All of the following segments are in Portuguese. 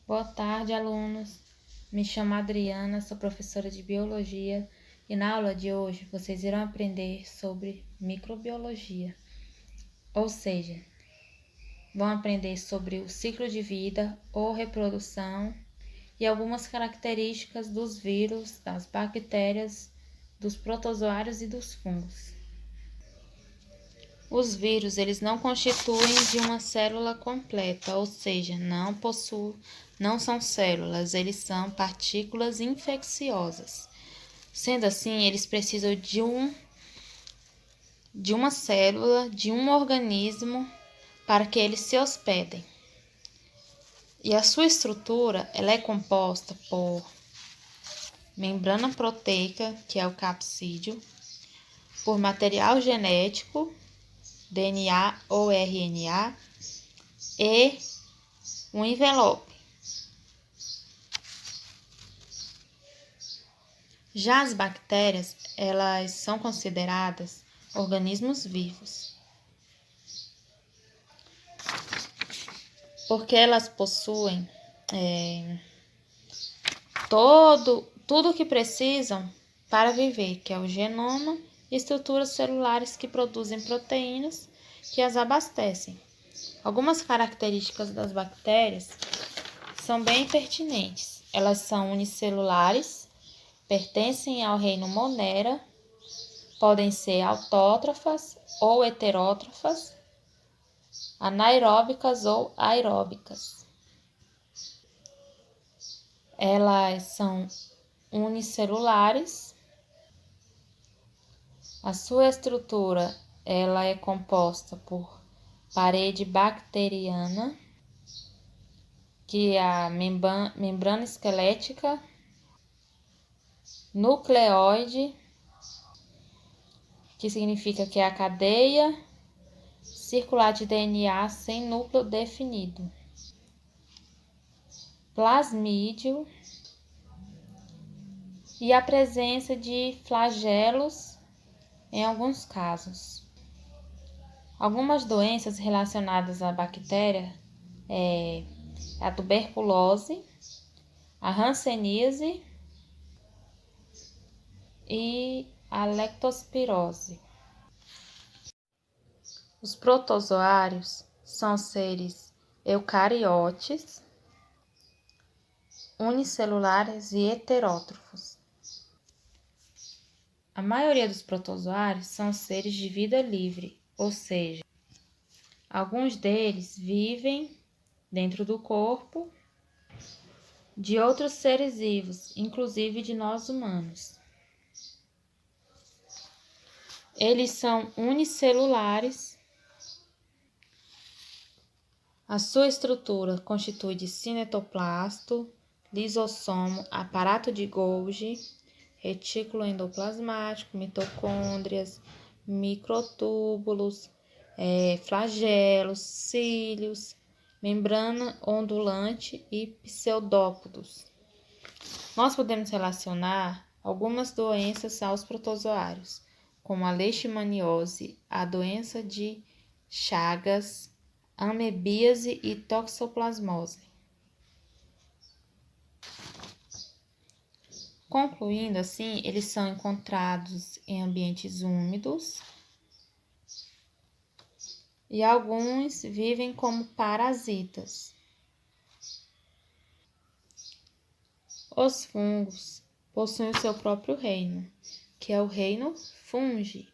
Boa tarde, alunos. Me chamo Adriana, sou professora de Biologia e na aula de hoje vocês irão aprender sobre microbiologia, ou seja, vão aprender sobre o ciclo de vida ou reprodução e algumas características dos vírus, das bactérias, dos protozoários e dos fungos. Os vírus, eles não constituem de uma célula completa, ou seja, não são células, eles são partículas infecciosas. Sendo assim, eles precisam de uma célula, de um organismo para que eles se hospedem. E a sua estrutura, ela é composta por membrana proteica, que é o capsídeo, por material genético, DNA ou RNA, e um envelope. Já as bactérias, elas são consideradas organismos vivos, porque elas possuem tudo o que precisam para viver, que é o genoma e estruturas celulares que produzem proteínas que as abastecem. Algumas características das bactérias são bem pertinentes. Elas são unicelulares, pertencem ao reino Monera, podem ser autótrofas ou heterótrofas, anaeróbicas ou aeróbicas. Elas são unicelulares. A sua estrutura ela é composta por parede bacteriana, que é a membrana esquelética, nucleoide, que significa que é a cadeia circular de DNA sem núcleo definido, plasmídio e a presença de flagelos em alguns casos. Algumas doenças relacionadas à bactéria é a tuberculose, a hanseníase e a leptospirose. Os protozoários são seres eucariotes, unicelulares e heterótrofos. A maioria dos protozoários são seres de vida livre, ou seja, alguns deles vivem dentro do corpo de outros seres vivos, inclusive de nós humanos. Eles são unicelulares. A sua estrutura constitui de cinetoplasto, lisossomo, aparato de Golgi, retículo endoplasmático, mitocôndrias, microtúbulos, flagelos, cílios, membrana ondulante e pseudópodos. Nós podemos relacionar algumas doenças aos protozoários, como a leishmaniose, a doença de Chagas, amebíase e toxoplasmose. Concluindo assim, eles são encontrados em ambientes úmidos e alguns vivem como parasitas. Os fungos possuem o seu próprio reino, que é o reino Fungi.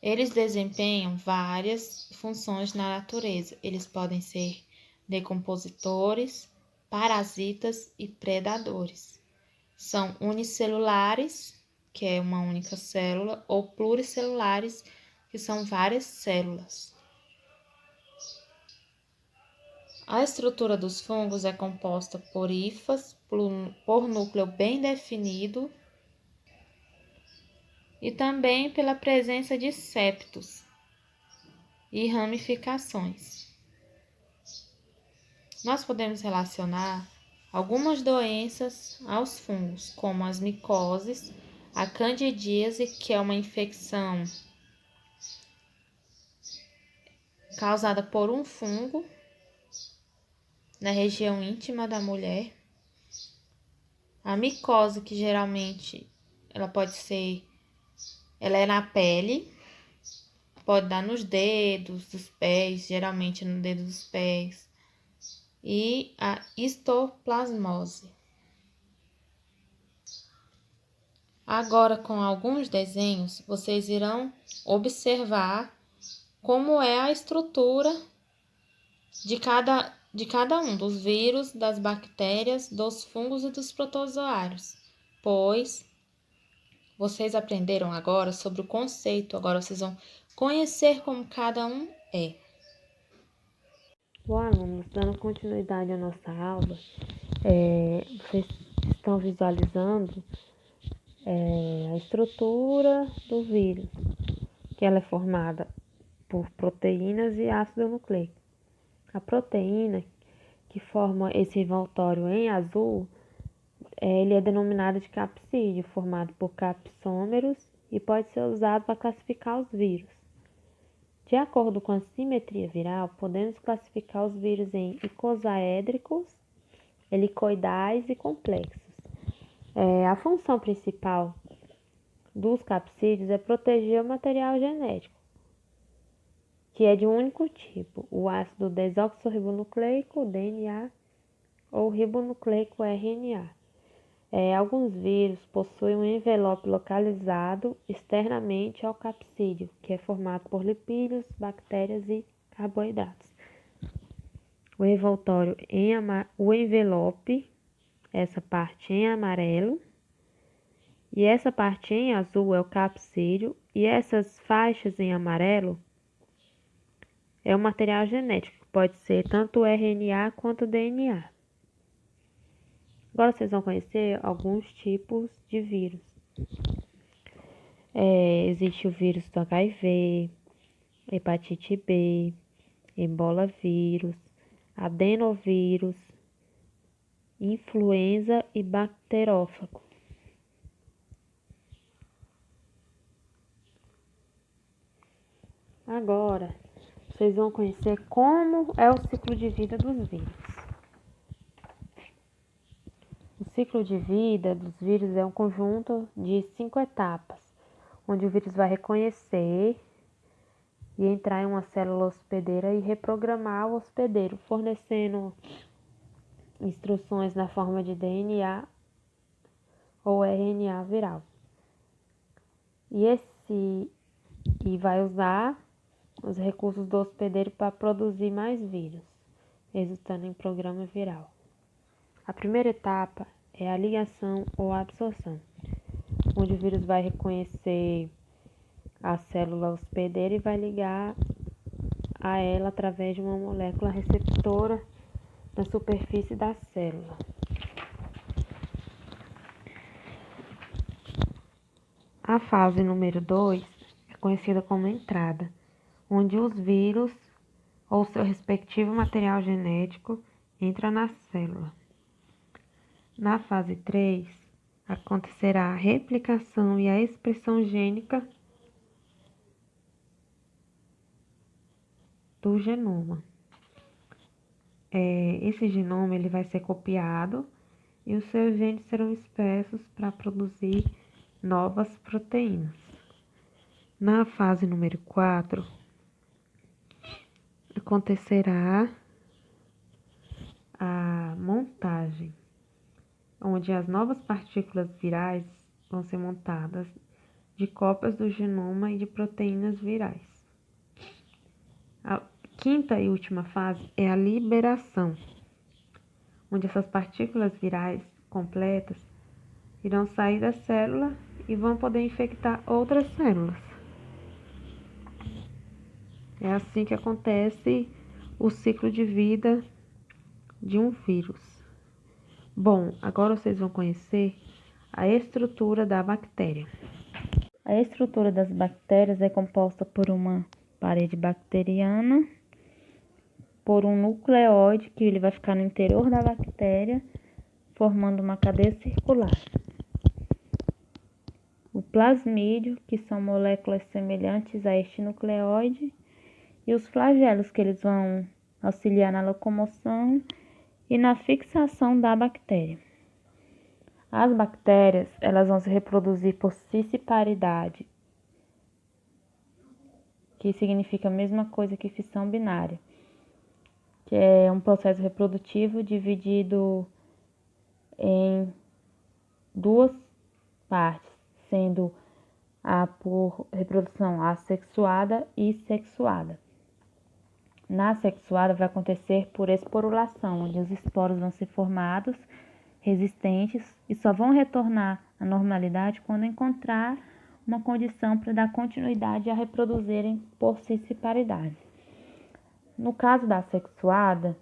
Eles desempenham várias funções na natureza. Eles podem ser decompositores, parasitas e predadores. São unicelulares, que é uma única célula, ou pluricelulares, que são várias células. A estrutura dos fungos é composta por hifas, por núcleo bem definido, e também pela presença de septos e ramificações. Nós podemos relacionar algumas doenças aos fungos, como as micoses, a candidíase, que é uma infecção causada por um fungo na região íntima da mulher. A micose, que geralmente ela é na pele, pode dar nos dedos dos pés, geralmente no dedo dos pés. E a histoplasmose. Agora, com alguns desenhos, vocês irão observar como é a estrutura de cada um dos vírus, das bactérias, dos fungos e dos protozoários, pois vocês aprenderam agora sobre o conceito, agora vocês vão conhecer como cada um é. Bom, alunos, dando continuidade à nossa aula, vocês estão visualizando a estrutura do vírus, que ela é formada por proteínas e ácido nucleico. A proteína que forma esse envoltório em azul, ele é denominado de capsídeo, formado por capsômeros e pode ser usado para classificar os vírus. De acordo com a simetria viral, podemos classificar os vírus em icosaédricos, helicoidais e complexos. A função principal dos capsídeos é proteger o material genético, que é de um único tipo, o ácido desoxirribonucleico, DNA, ou ribonucleico, RNA. Alguns vírus possuem um envelope localizado externamente ao capsídeo, que é formado por lipídios, bactérias e carboidratos. O envelope, essa parte em amarelo, e essa parte em azul é o capsídeo, e essas faixas em amarelo é o material genético, que pode ser tanto o RNA quanto o DNA. Agora vocês vão conhecer alguns tipos de vírus. Existe o vírus do HIV, hepatite B, ebola vírus, adenovírus, influenza e bacterófago. Agora, vocês vão conhecer como é o ciclo de vida dos vírus. O ciclo de vida dos vírus é um conjunto de 5 etapas, onde o vírus vai reconhecer e entrar em uma célula hospedeira e reprogramar o hospedeiro, fornecendo instruções na forma de DNA ou RNA viral. E vai usar os recursos do hospedeiro para produzir mais vírus, resultando em programa viral. A primeira etapa é a ligação ou absorção, onde o vírus vai reconhecer a célula hospedeira e vai ligar a ela através de uma molécula receptora na superfície da célula. A fase número 2 é conhecida como entrada, onde os vírus ou seu respectivo material genético entra na célula. Na fase 3, acontecerá a replicação e a expressão gênica do genoma. Esse genoma ele vai ser copiado e os seus genes serão expressos para produzir novas proteínas. Na fase número 4, acontecerá a montagem, onde as novas partículas virais vão ser montadas de cópias do genoma e de proteínas virais. A quinta e última fase é a liberação, onde essas partículas virais completas irão sair da célula e vão poder infectar outras células. É assim que acontece o ciclo de vida de um vírus. Bom, agora vocês vão conhecer a estrutura da bactéria. A estrutura das bactérias é composta por uma parede bacteriana, por um nucleóide que ele vai ficar no interior da bactéria, formando uma cadeia circular. O plasmídio, que são moléculas semelhantes a este nucleóide, e os flagelos, que eles vão auxiliar na locomoção e na fixação da bactéria. As bactérias, elas vão se reproduzir por cisparidade, que significa a mesma coisa que fissão binária, que é um processo reprodutivo dividido em duas partes, sendo a por reprodução assexuada e sexuada. Na sexuada vai acontecer por esporulação, onde os esporos vão ser formados, resistentes, e só vão retornar à normalidade quando encontrar uma condição para dar continuidade a reproduzirem por cisparidade. No caso da sexuada,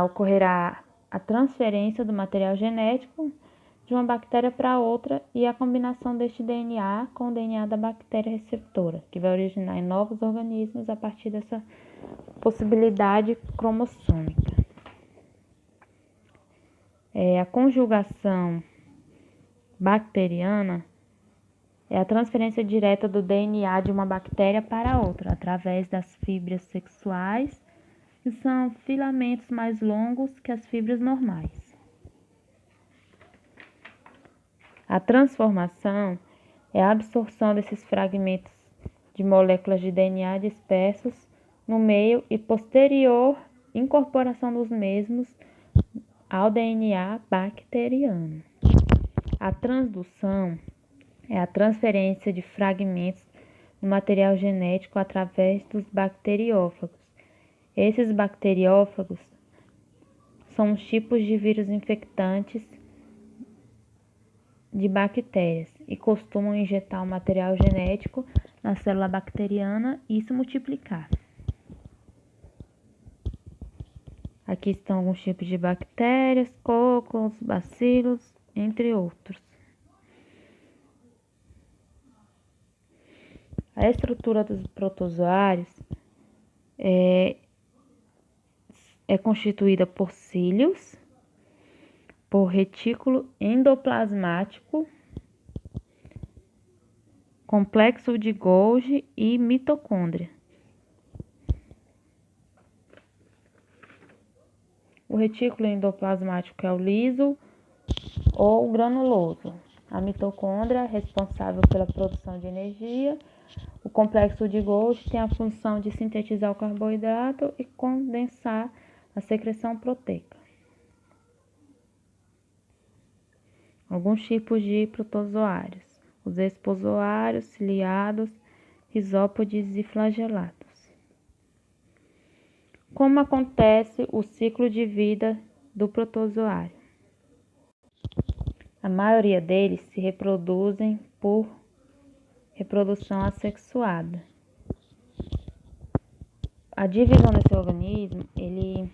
ocorrerá a transferência do material genético de uma bactéria para outra e a combinação deste DNA com o DNA da bactéria receptora, que vai originar em novos organismos a partir dessa possibilidade cromossômica. A conjugação bacteriana é a transferência direta do DNA de uma bactéria para outra, através das fibras sexuais, que são filamentos mais longos que as fibras normais. A transformação é a absorção desses fragmentos de moléculas de DNA dispersos no meio e posterior incorporação dos mesmos ao DNA bacteriano. A transdução é a transferência de fragmentos do material genético através dos bacteriófagos. Esses bacteriófagos são os tipos de vírus infectantes de bactérias e costumam injetar o material genético na célula bacteriana e se multiplicar. Aqui estão alguns tipos de bactérias, cocos, bacilos, entre outros. A estrutura dos protozoários é constituída por cílios, por retículo endoplasmático, complexo de Golgi e mitocôndria. O retículo endoplasmático é o liso ou granuloso. A mitocôndria é responsável pela produção de energia. O complexo de Golgi tem a função de sintetizar o carboidrato e condensar a secreção proteica. Alguns tipos de protozoários: os espozoários, ciliados, rizópodes e flagelados. Como acontece o ciclo de vida do protozoário? A maioria deles se reproduzem por reprodução assexuada. A divisão desse organismo, ele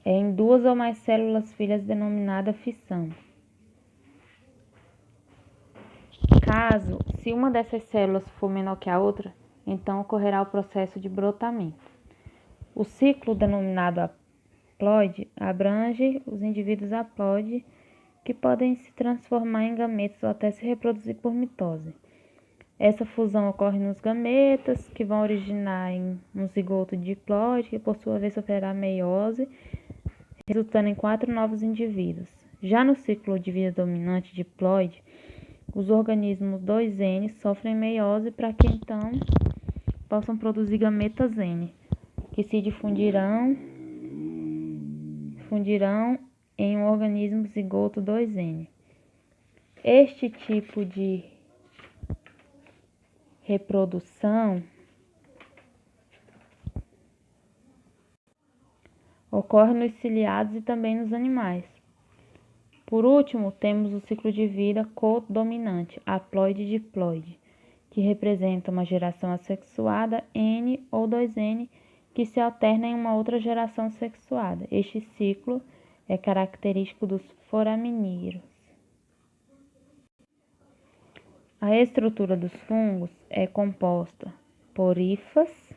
é em duas ou mais células filhas denominada fissão. Se uma dessas células for menor que a outra, então ocorrerá o processo de brotamento. O ciclo denominado haploide abrange os indivíduos haploide, que podem se transformar em gametas ou até se reproduzir por mitose. Essa fusão ocorre nos gametas, que vão originar em um zigoto diploide, que por sua vez sofrerá meiose, resultando em 4 novos indivíduos. Já no ciclo de vida dominante diploide, os organismos 2N sofrem meiose para que então possam produzir gametas N, que se difundirão em um organismo zigoto 2N. Este tipo de reprodução ocorre nos ciliados e também nos animais. Por último, temos o ciclo de vida codominante, haploide-diploide, que representa uma geração assexuada N ou 2N que se alterna em uma outra geração sexuada. Este ciclo é característico dos foraminídeos. A estrutura dos fungos é composta por hifas,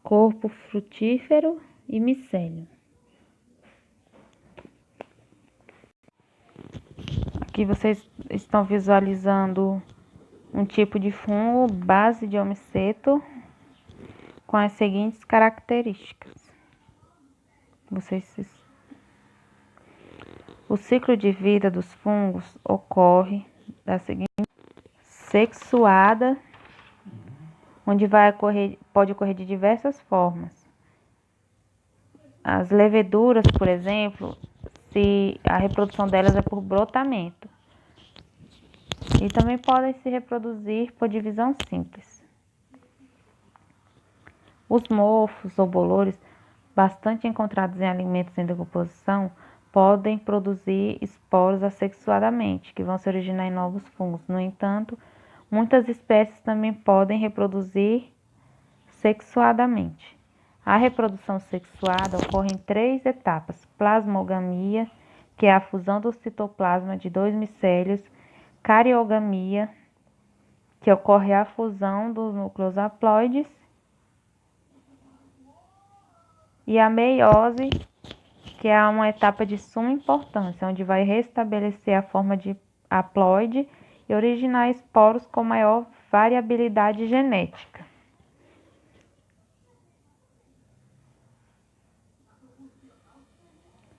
corpo frutífero e micélio. que vocês estão visualizando um tipo de fungo base de homiceto com as seguintes características. O ciclo de vida dos fungos ocorre da seguinte sexuada, onde pode ocorrer de diversas formas. As leveduras, por exemplo, se a reprodução delas é por brotamento. E também podem se reproduzir por divisão simples. Os mofos ou bolores, bastante encontrados em alimentos em decomposição, podem produzir esporos assexuadamente, que vão se originar em novos fungos. No entanto, muitas espécies também podem reproduzir sexuadamente. A reprodução sexuada ocorre em 3 etapas: plasmogamia, que é a fusão do citoplasma de 2 micélios; cariogamia, que ocorre a fusão dos núcleos haploides; e a meiose, que é uma etapa de suma importância, onde vai restabelecer a forma de haploide e originar esporos com maior variabilidade genética.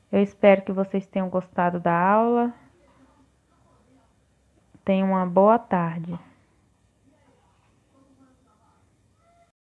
Eu espero que vocês tenham gostado da aula. Tenham uma boa tarde.